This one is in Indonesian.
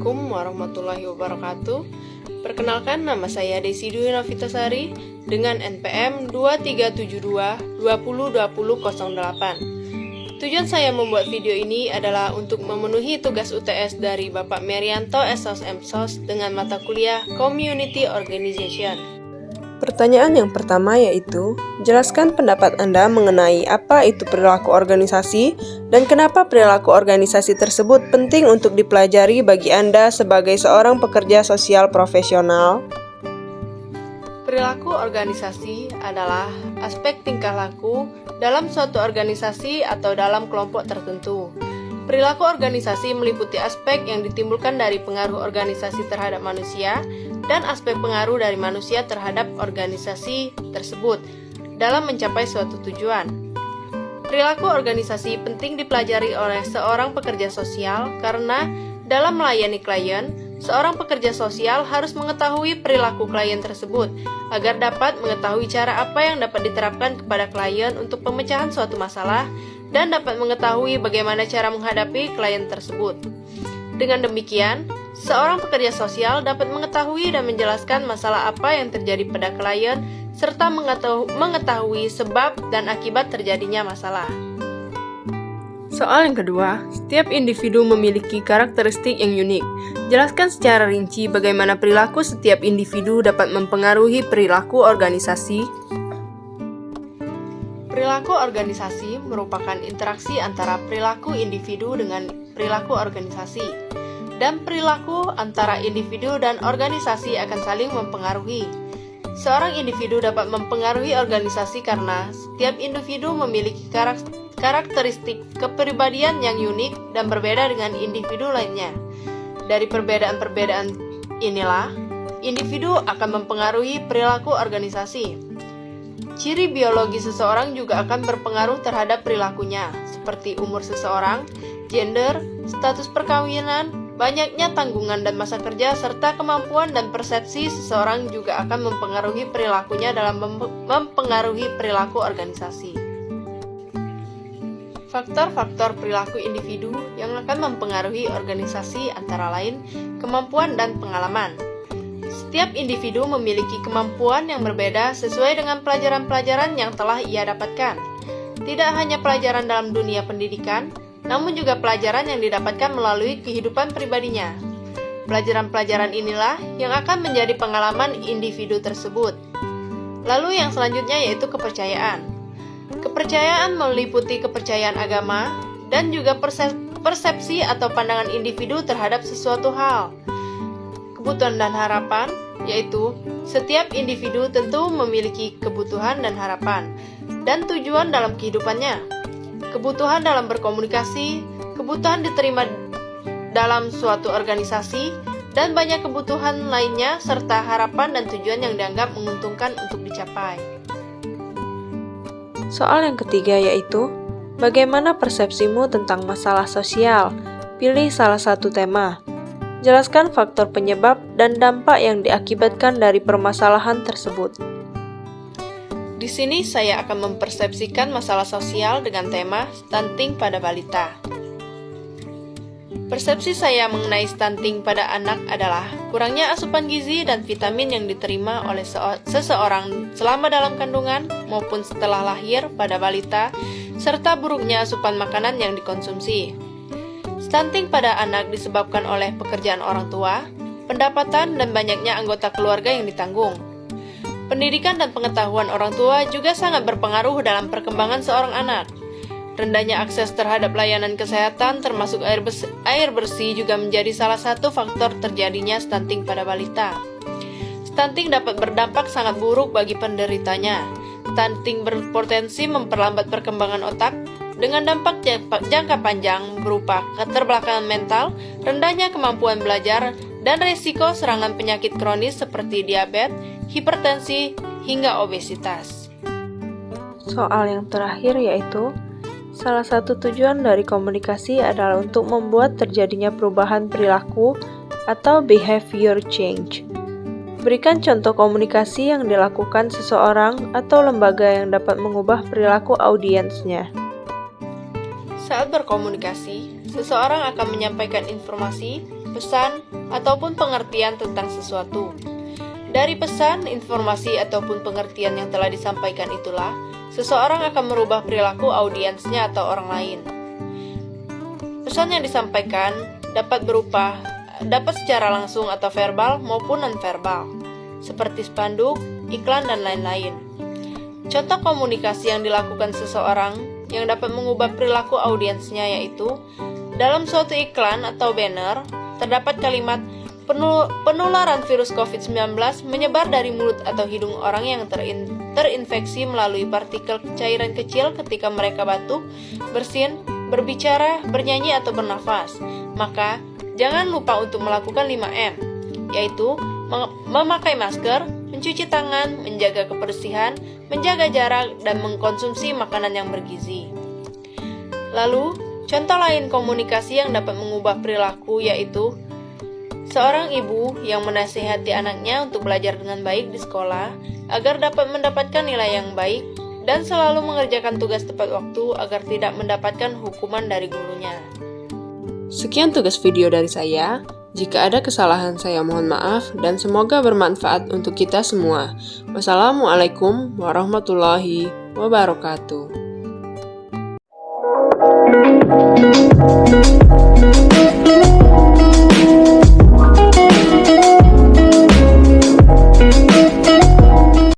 Assalamualaikum warahmatullahi wabarakatuh. Perkenalkan, nama saya Desi Dwi Novitasari dengan NPM 2372 202008. Tujuan saya membuat video ini adalah untuk memenuhi tugas UTS dari Bapak Merianto SOS MSOS dengan mata kuliah Community Organization. Pertanyaan yang pertama yaitu, jelaskan pendapat Anda mengenai apa itu perilaku organisasi dan kenapa perilaku organisasi tersebut penting untuk dipelajari bagi Anda sebagai seorang pekerja sosial profesional. Perilaku organisasi adalah aspek tingkah laku dalam suatu organisasi atau dalam kelompok tertentu. Perilaku organisasi meliputi aspek yang ditimbulkan dari pengaruh organisasi terhadap manusia dan aspek pengaruh dari manusia terhadap organisasi tersebut dalam mencapai suatu tujuan. Perilaku organisasi penting dipelajari oleh seorang pekerja sosial karena dalam melayani klien, seorang pekerja sosial harus mengetahui perilaku klien tersebut agar dapat mengetahui cara apa yang dapat diterapkan kepada klien untuk pemecahan suatu masalah dan dapat mengetahui bagaimana cara menghadapi klien tersebut. Dengan demikian, seorang pekerja sosial dapat mengetahui dan menjelaskan masalah apa yang terjadi pada klien serta mengetahui sebab dan akibat terjadinya masalah. Soal yang kedua, setiap individu memiliki karakteristik yang unik. Jelaskan secara rinci bagaimana perilaku setiap individu dapat mempengaruhi perilaku organisasi. Perilaku organisasi merupakan interaksi antara perilaku individu dengan perilaku organisasi, dan perilaku antara individu dan organisasi akan saling mempengaruhi. Seorang individu dapat mempengaruhi organisasi karena setiap individu memiliki karakteristik kepribadian yang unik dan berbeda dengan individu lainnya. Dari perbedaan-perbedaan inilah, individu akan mempengaruhi perilaku organisasi. Ciri biologi seseorang juga akan berpengaruh terhadap perilakunya, seperti umur seseorang, gender, status perkawinan, banyaknya tanggungan dan masa kerja, serta kemampuan dan persepsi seseorang juga akan mempengaruhi perilakunya dalam mempengaruhi perilaku organisasi. Faktor-faktor perilaku individu yang akan mempengaruhi organisasi antara lain kemampuan dan pengalaman. Setiap individu memiliki kemampuan yang berbeda sesuai dengan pelajaran-pelajaran yang telah ia dapatkan. Tidak hanya pelajaran dalam dunia pendidikan, namun juga pelajaran yang didapatkan melalui kehidupan pribadinya. Pelajaran-pelajaran inilah yang akan menjadi pengalaman individu tersebut. Lalu yang selanjutnya yaitu kepercayaan. Kepercayaan meliputi kepercayaan agama dan juga persepsi atau pandangan individu terhadap sesuatu hal. Kebutuhan dan harapan, yaitu setiap individu tentu memiliki kebutuhan dan harapan dan tujuan dalam kehidupannya. Kebutuhan dalam berkomunikasi, kebutuhan diterima dalam suatu organisasi, dan banyak kebutuhan lainnya serta harapan dan tujuan yang dianggap menguntungkan untuk dicapai. Soal yang ketiga yaitu, bagaimana persepsimu tentang masalah sosial? Pilih salah satu tema. Jelaskan faktor penyebab dan dampak yang diakibatkan dari permasalahan tersebut. Di sini saya akan mempersepsikan masalah sosial dengan tema stunting pada balita. Persepsi saya mengenai stunting pada anak adalah kurangnya asupan gizi dan vitamin yang diterima oleh seseorang selama dalam kandungan maupun setelah lahir pada balita, serta buruknya asupan makanan yang dikonsumsi. Stunting pada anak disebabkan oleh pekerjaan orang tua, pendapatan, dan banyaknya anggota keluarga yang ditanggung. Pendidikan dan pengetahuan orang tua juga sangat berpengaruh dalam perkembangan seorang anak. Rendahnya akses terhadap layanan kesehatan termasuk air bersih juga menjadi salah satu faktor terjadinya stunting pada balita. Stunting dapat berdampak sangat buruk bagi penderitanya. Stunting berpotensi memperlambat perkembangan otak dengan dampak jangka panjang berupa keterbelakangan mental, rendahnya kemampuan belajar, dan risiko serangan penyakit kronis seperti diabetes, hipertensi, hingga obesitas. Soal yang terakhir yaitu, salah satu tujuan dari komunikasi adalah untuk membuat terjadinya perubahan perilaku atau behavior change. Berikan contoh komunikasi yang dilakukan seseorang atau lembaga yang dapat mengubah perilaku audiensnya. Saat berkomunikasi, seseorang akan menyampaikan informasi, pesan, ataupun pengertian tentang sesuatu. Dari pesan, informasi, ataupun pengertian yang telah disampaikan itulah, seseorang akan merubah perilaku audiensnya atau orang lain. Pesan yang disampaikan dapat secara langsung atau verbal maupun non-verbal, seperti spanduk, iklan, dan lain-lain. Contoh komunikasi yang dilakukan seseorang yang dapat mengubah perilaku audiensnya yaitu, dalam suatu iklan atau banner, terdapat kalimat penularan virus COVID-19 menyebar dari mulut atau hidung orang yang terinfeksi melalui partikel cairan kecil ketika mereka batuk, bersin, berbicara, bernyanyi, atau bernafas. Maka, jangan lupa untuk melakukan 5M, yaitu memakai masker, mencuci tangan, menjaga kebersihan, menjaga jarak, dan mengkonsumsi makanan yang bergizi. Lalu, contoh lain komunikasi yang dapat mengubah perilaku yaitu seorang ibu yang menasihati anaknya untuk belajar dengan baik di sekolah agar dapat mendapatkan nilai yang baik dan selalu mengerjakan tugas tepat waktu agar tidak mendapatkan hukuman dari gurunya. Sekian tugas video dari saya. Jika ada kesalahan saya mohon maaf dan semoga bermanfaat untuk kita semua. Wassalamualaikum warahmatullahi wabarakatuh.